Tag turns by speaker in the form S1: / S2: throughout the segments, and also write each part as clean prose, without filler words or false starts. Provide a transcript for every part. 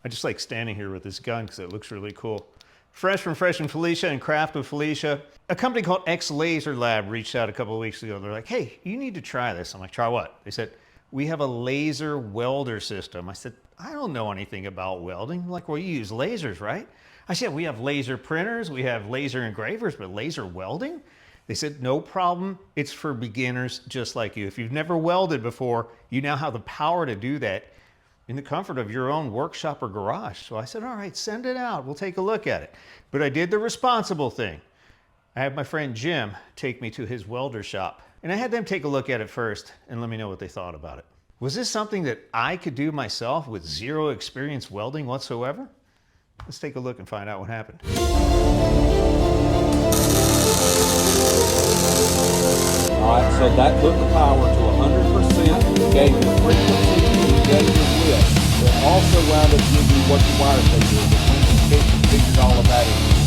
S1: I just like standing here with this gun because it looks really cool. Fresh from Fresh and Felicia and Craft with Felicia. A company called Xlaserlab reached out a couple of weeks ago. They're like, hey, you need to try this. I'm like, try what? They said, we have a laser welder system. I said, I don't know anything about welding. Like, well, you use lasers, right? I said, we have laser printers, we have laser engravers, but laser welding? They said, no problem. It's for beginners just like you. If you've never welded before, you now have the power to do that in the comfort of your own workshop or garage. So I said, all right, send it out. We'll take a look at it. But I did the responsible thing. I had my friend Jim take me to his welder shop, and I had them take a look at it first and let me know what they thought about it. Was this something that I could do myself with zero experience welding whatsoever? Let's take a look and find out what happened.
S2: All right, so that put the power to 100%, gave you frequency, and gave you width. It also wound up giving you what your wire phase is. It figured all of that in.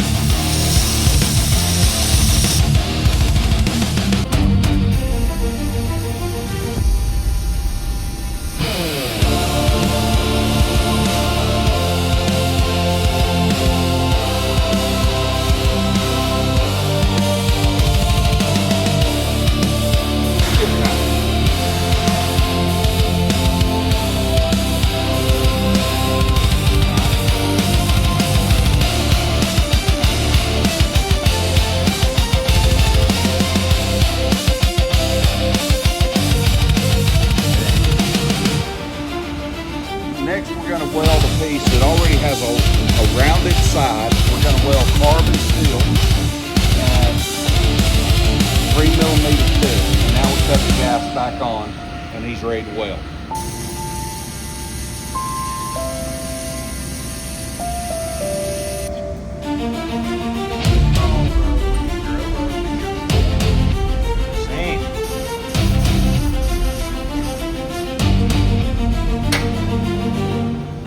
S2: Next, we're going to weld a piece that already has a rounded side. We're going to weld carbon steel at 3mm thick. And now we cut the gas back on, and he's ready to weld.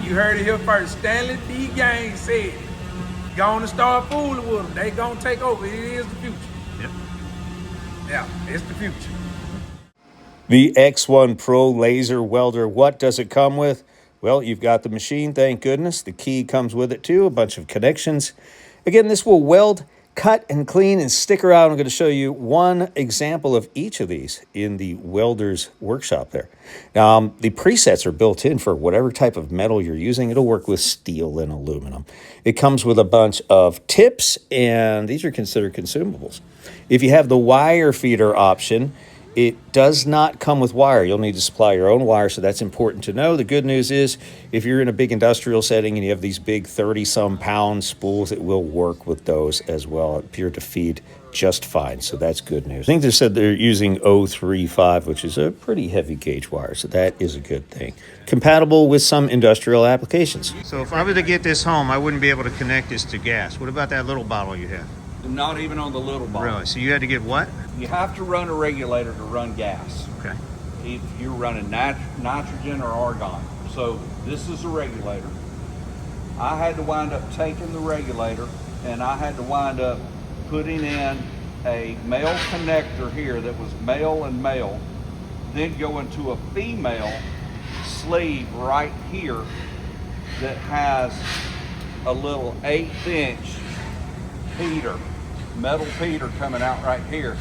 S3: You heard it here first. Stanley D. Gang said it. Gonna start fooling with them. They gonna take over. It is the future.
S1: Yep.
S3: Yeah, it's the future.
S1: The X1Pro Laser Welder, what does it come with? Well, you've got the machine, thank goodness. The key comes with it too, a bunch of connections. Again, this will weld, cut, and clean and stick around. I'm going to show you one example of each of these in the welder's workshop there. The presets are built in for whatever type of metal you're using. It'll work with steel and aluminum. It comes with a bunch of tips, and these are considered consumables. If you have the wire feeder option, it does not come with wire. You'll need to supply your own wire, so that's important to know. The good news is, if you're in a big industrial setting and you have these big 30-some pound spools, it will work with those as well. It appeared to feed just fine, so that's good news. I think they said they're using 035, which is a pretty heavy gauge wire, so that is a good thing. Compatible with some industrial applications. So if I were to get this home, I wouldn't be able to connect this to gas. What about that little bottle you have?
S2: Not even on the little bottle.
S1: Really? So you had to get what?
S2: You have to run a regulator to run gas.
S1: Okay.
S2: If you're running nitrogen or argon. So this is a regulator. I had to wind up taking the regulator, and I had to wind up putting in a male connector here that was male and male, then go into a female sleeve right here that has a little 1/8" heater, metal heater coming out right here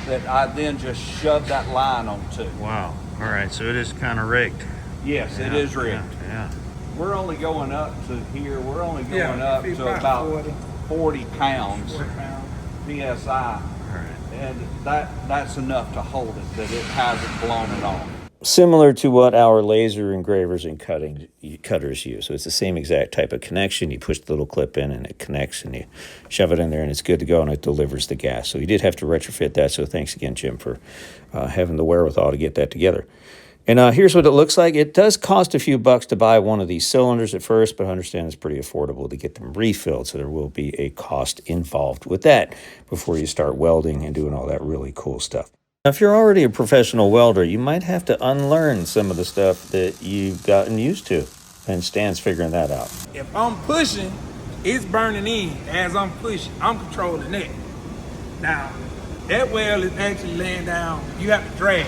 S2: that I then just shoved that line onto.
S1: Wow. All right. So it is kind of rigged.
S2: Yes, it is rigged.
S1: Yeah.
S2: We're only going up to here. We're only going
S3: Yeah,
S2: up to about 40 pounds
S3: 40 pounds.
S2: PSI.
S1: All right.
S2: And that's enough to hold it, that it hasn't blown it off.
S1: Similar to what our laser engravers and cutters use. So it's the same exact type of connection. You push the little clip in and it connects, and you shove it in there and it's good to go, and it delivers the gas. So you did have to retrofit that. So thanks again, Jim, for having the wherewithal to get that together. And here's what it looks like. It does cost a few bucks to buy one of these cylinders at first, but I understand it's pretty affordable to get them refilled. So there will be a cost involved with that before you start welding and doing all that really cool stuff. Now, if you're already a professional welder, you might have to unlearn some of the stuff that you've gotten used to, and Stan's figuring that out.
S3: If I'm pushing, it's burning in. As I'm pushing, I'm controlling that. Now, that weld is actually laying down. You have to drag.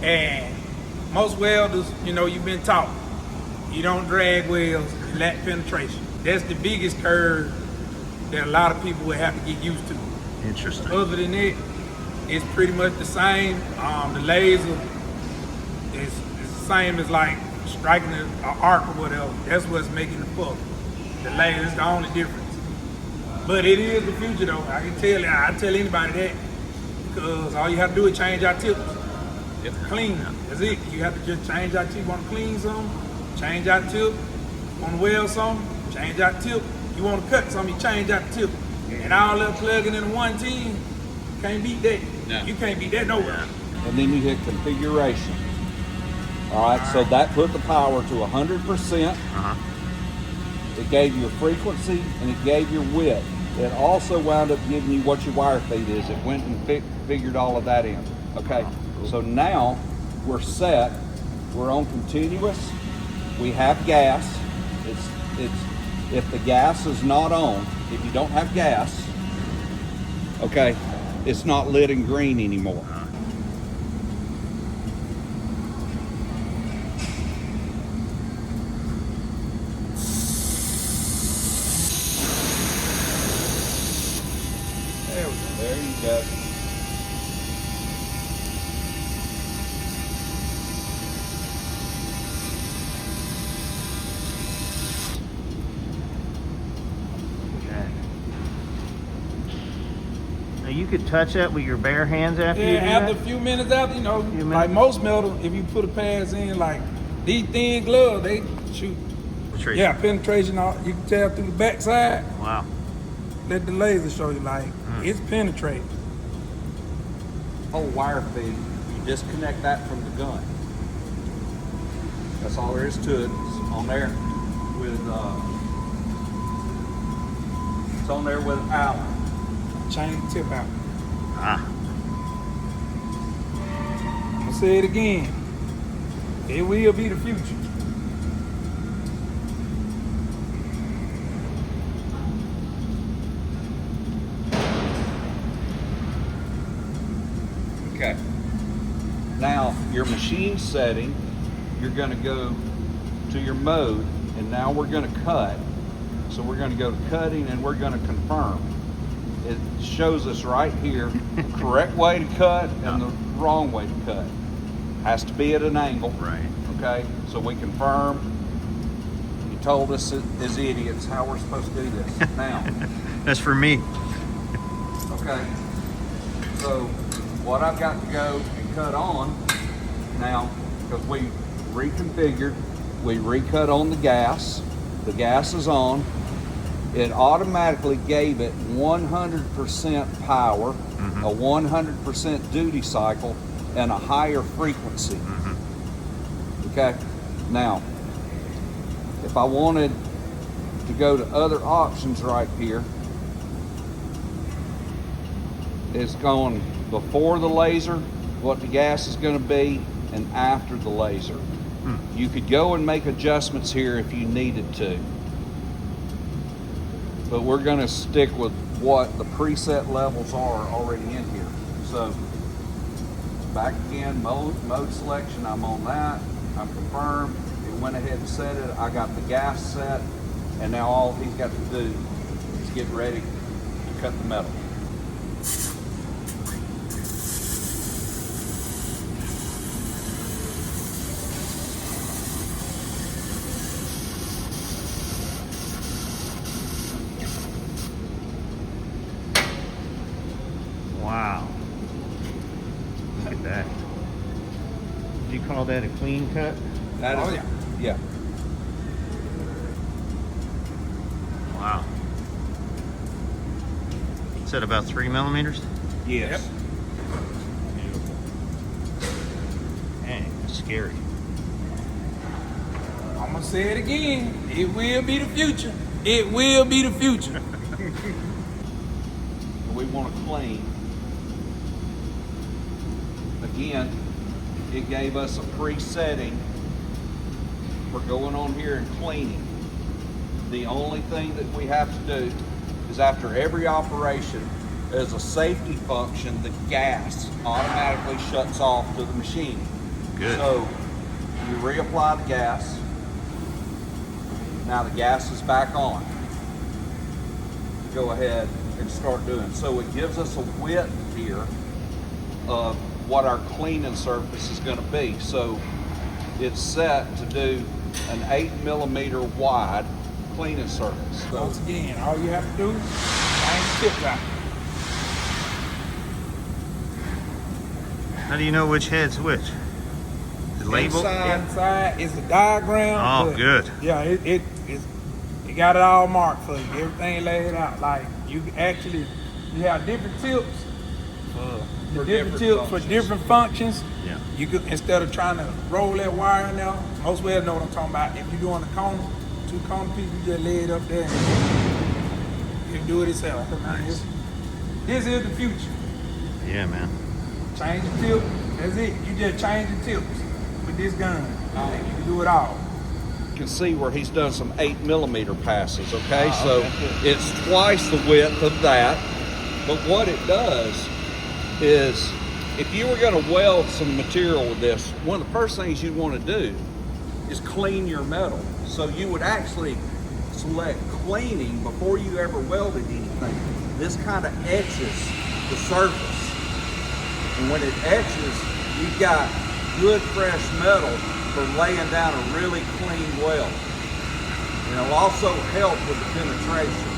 S3: And most welders, you know, you've been taught, you don't drag welds. it lack penetration. That's the biggest curve that a lot of people would have to get used to.
S1: Interesting.
S3: Other than that, it's pretty much the same. The laser is the same as like striking an arc or whatever. That's what's making the fuck. The laser is the only difference. But it is the future though. I tell anybody that, because all you have to do is change our tips.
S1: Yep.
S3: Clean them. That's it. You have to just change our tip. You want to clean something, change our tip. You want to weld something, change our tip. You want to cut something, you change our tip. And all that plugging in one team, can't beat that.
S1: No.
S3: You can't beat that nowhere.
S2: And then you hit configuration. All right, so that put the power to 100%. It gave you a frequency and it gave you width. It also wound up giving you what your wire feed is. It went and figured all of that in. Okay, so now we're set. We're on continuous. We have gas. It's if the gas is not on, if you don't have gas, okay, it's not lit in green anymore. There you go.
S1: Now you could touch that with your bare hands after you do
S3: After
S1: that?
S3: a few minutes after, like
S1: minutes.
S3: most metal, if you put a pads in, like these thin gloves, they shoot. Yeah, penetration, you can tell through the backside.
S1: Wow.
S3: Let the laser show you, like, it's penetrating.
S2: Whole wire feed, you disconnect that from the gun. That's all there is to it. It's on there with it's on there with Allen.
S3: Change the tip out.
S1: Ah.
S3: I'm gonna say it again. It will be the future.
S2: Okay. Now your machine setting, you're going to go to your mode, and now we're going to cut. So we're going to go to cutting, and we're going to confirm. It shows us right here the correct way to cut and the wrong way to cut. Has to be at an angle.
S1: Right.
S2: Okay. So we confirm. You told us as idiots how we're supposed to do this. Now.
S1: That's for me.
S2: Okay, so what I've got to go and cut on now, because we reconfigured, we recut on the gas is on, it automatically gave it 100% power, a 100% duty cycle, and a higher frequency. Okay, now, if I wanted to go to other options right here, it's going before the laser, what the gas is going to be, and after the laser. You could go and make adjustments here if you needed to. But we're going to stick with what the preset levels are already in here. So, back again, mode selection, I'm on that. I'm confirmed. It went ahead and set it. I got the gas set. And now all he's got to do is get ready to cut the metal.
S1: Wow. Look at that. Do you call that a clean cut?
S2: That is, yeah.
S1: Wow. It's at about 3 millimeters?
S2: Yes.
S1: Beautiful. Dang, that's scary.
S3: I'm gonna say it again. It will be the future. It will be the future.
S2: We want to clean. Again, it gave us a presetting for going on here and cleaning. The only thing that we have to do is after every operation, as a safety function, the gas automatically shuts off to the machine.
S1: Good.
S2: So you reapply the gas. Now the gas is back on. Go ahead and start doing. So it gives us a width here of what our cleaning surface is going to be. So it's set to do an 8mm wide cleaning surface. So
S3: Once again, all you have to do is change the tips out.
S1: How do you know which head's which? The label?
S3: Inside is the diagram.
S1: Oh,
S3: but
S1: good.
S3: Yeah, it got it all marked for you. Everything laid out. Like you have different tips.
S2: for
S3: different
S2: different
S3: tips for
S2: functions.
S3: different functions.
S1: Yeah.
S3: You could, instead of trying to roll that wire in there, most welders know what I'm talking about. If you're doing a cone, 2 cone pieces, you just lay it up there and you can do it yourself.
S1: Nice.
S3: This is the future.
S1: Yeah, man.
S3: Change the tip. That's it. You just change the tips with this gun. And you can do it all.
S2: You can see where he's done some 8mm passes, okay?
S3: Oh,
S2: So
S3: okay, good.
S2: it's twice the width of that. But what it does is, if you were going to weld some material with this, one of the first things you want to do is clean your metal. So you would actually select cleaning before you ever welded anything. This kind of etches the surface. And when it etches, you've got good fresh metal for laying down a really clean weld. And it'll also help with the penetration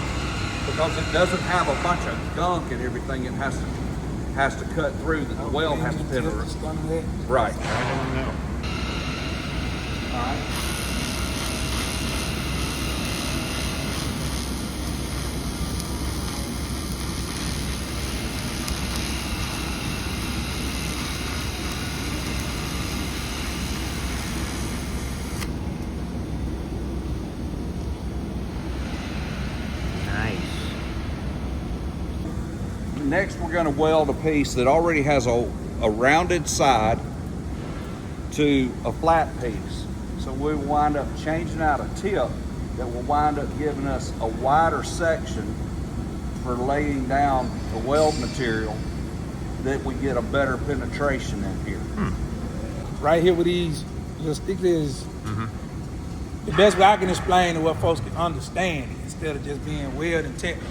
S2: because it doesn't have a bunch of gunk and everything it has to cut through that the weld has to penetrate. Right. All right. Next, we're going to weld a piece that already has a rounded side to a flat piece. So we wind up changing out a tip that will wind up giving us a wider section for laying down the weld material that we get a better penetration in here.
S3: Right here with these little stickers, the best way I can explain to what folks can understand it, instead of just being weld and technical.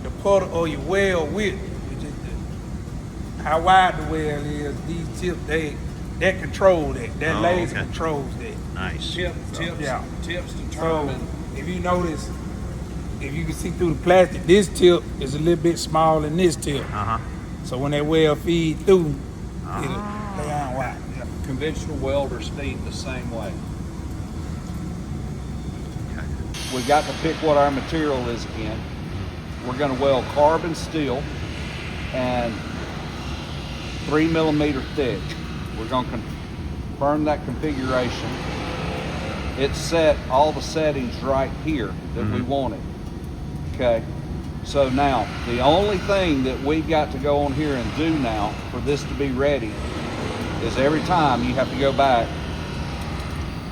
S3: The puddle or your weld width, which is how wide the weld is, these tips, that control that. That
S1: Oh,
S3: laser
S1: okay.
S3: controls that.
S1: Nice.
S2: Tips determine.
S3: So if you notice, if you can see through the plastic, this tip is a little bit smaller than this tip.
S1: Uh-huh.
S3: So when that weld feed through, it'll lay down wide. Yeah.
S2: Conventional welders feed the same way.
S1: Okay.
S2: We've got to pick what our material is again. We're going to weld carbon steel and 3mm thick. We're going to confirm that configuration. It's set all the settings right here that we wanted. Okay. So now the only thing that we've got to go on here and do now for this to be ready is every time you have to go back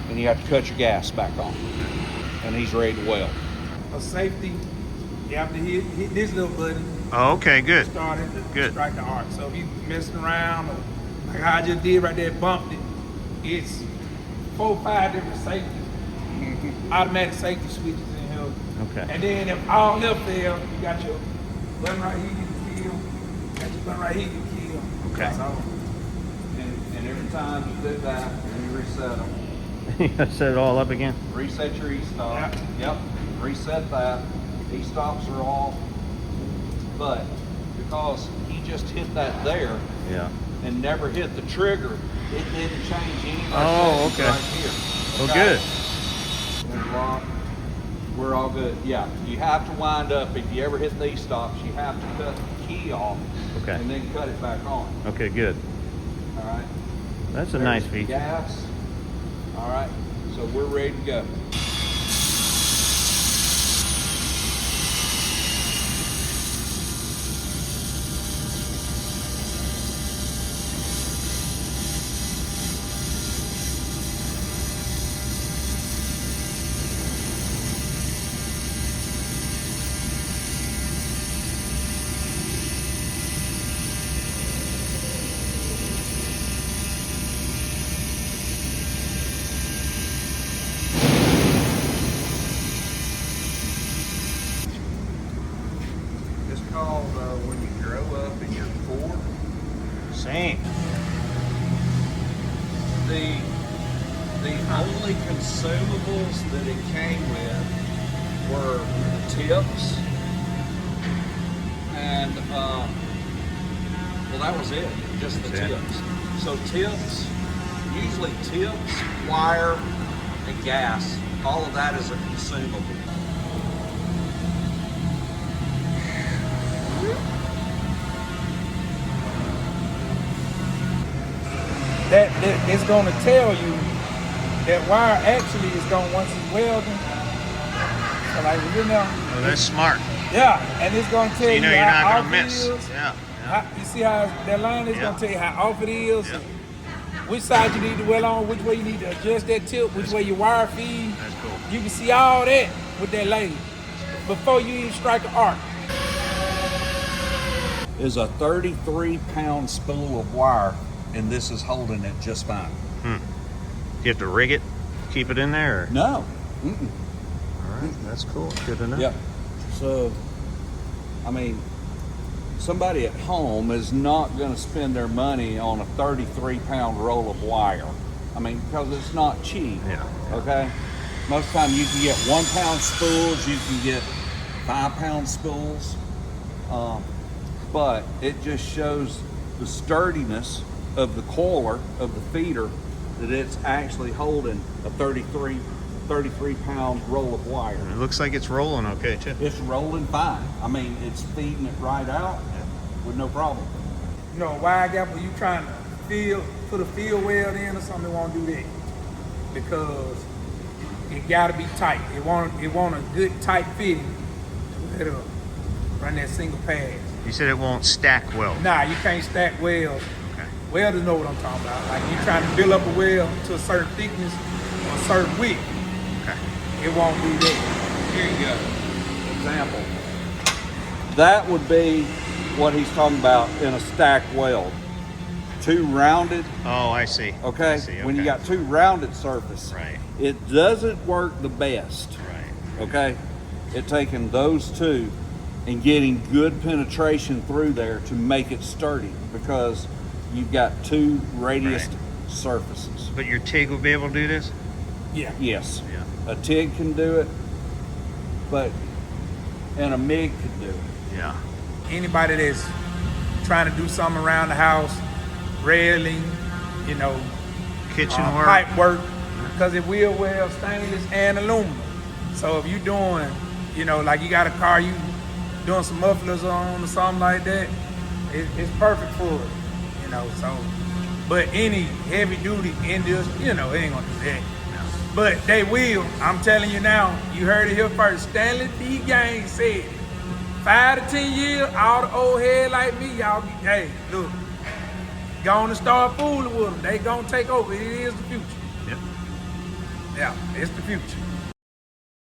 S2: and you have to cut your gas back on, and he's ready to weld.
S3: For safety, you have to hit this little button.
S1: Oh, okay, good.
S3: Start it to
S1: Good.
S3: strike the arc. So if you messing around, or like how I just did right there, bumped it, it's 4 or 5 different safety, automatic safety switches in here.
S1: Okay.
S3: And then if all else fails, you got your button right here, you can kill. Got your button right here, you can kill.
S1: Okay.
S3: So,
S2: And every time you do that, and you reset them.
S1: You gotta set it all up again?
S2: Reset your e-stop.
S3: Yep.
S2: Yep. Reset that. E-stops are off. But because he just hit that there
S1: Yeah.
S2: and never hit the trigger, it didn't change any of
S1: Oh,
S2: our settings
S1: okay.
S2: right here.
S1: Well,
S2: Okay?
S1: good.
S2: And lock. We're all good. Yeah. You have to wind up, if you ever hit these stops, you have to cut the key off
S1: Okay.
S2: and then cut it back on.
S1: Okay, good.
S2: All right.
S1: That's a
S2: There's
S1: nice
S2: the
S1: feature.
S2: gas. All right. So we're ready to go. called when you grow up and you're poor.
S1: Same.
S2: The only consumables that it came with were the tips and well, that was it, just the tips. So tips, usually tips, wire, and gas, all of that is a consumable.
S3: That it's going to tell you that wire actually is going, once it's welding, so like you know.
S1: Oh, that's smart.
S3: Yeah, and it's going to tell
S1: You know you're
S3: how
S1: not
S3: off
S1: gonna
S3: it
S1: miss.
S3: is.
S1: Yeah.
S3: You see how that line is
S1: Yeah.
S3: going to tell you how off it is,
S1: Yeah.
S3: which side you need to weld on, which way you need to adjust that tip, which way your wire feed.
S1: That's cool.
S3: You can see all that with that laser before you even strike an arc.
S2: Is a 33-pound spool of wire, and this is holding it just fine.
S1: You have to rig it, keep it in there? Or?
S2: No.
S1: All right, that's cool. Good to know.
S2: Yep. So, I mean, somebody at home is not going to spend their money on a 33-pound roll of wire. I mean, because it's not cheap.
S1: Yeah.
S2: Okay. Most of the time, you can get 1-pound spools. You can get 5-pound spools. But it just shows the sturdiness of the coiler of the feeder, that it's actually holding a 33-pound roll of wire.
S1: It looks like it's rolling okay too.
S2: It's rolling fine. I mean, it's feeding it right out with no problem.
S3: You know, a wire gap when you trying to put a field weld in or something, it won't do that because it got to be tight. It want a good tight fitting to let it run that single pass.
S1: You said it won't stack weld.
S3: Nah, you can't stack welds.
S1: Okay.
S3: Welders know what I'm talking about. Like you trying to build up a weld to a certain thickness or a certain width,
S1: Okay.
S3: it won't do that.
S2: Here you go. Example. That would be what he's talking about in a stack weld. Two rounded,
S1: Oh, I see.
S2: okay?
S1: I see.
S2: When you
S1: okay.
S2: got two rounded surface,
S1: Right.
S2: it doesn't work the best,
S1: Right.
S2: okay? It taking those two and getting good penetration through there to make it sturdy because you've got two radius
S1: Right.
S2: surfaces.
S1: But your TIG will be able to do this?
S3: Yeah.
S2: Yes.
S1: Yeah.
S2: A TIG can do it, and a MIG can do it.
S1: Yeah.
S3: Anybody that's trying to do something around the house, railing, you know,
S1: Kitchen work.
S3: pipe work, because it will weld stainless and aluminum. So if you doing, you know, like you got a car, you doing some mufflers on or something like that, it's perfect for it, you know. So, but any heavy duty industry, you know, it ain't gonna do that. But they will. I'm telling you now. You heard it here first. Stanley D. Gang said, 5 to 10 years, all the old head like me, y'all. Hey, look, gonna start fooling with them. They gonna take over. It is the future.
S1: Yep.
S3: Yeah, it's the future.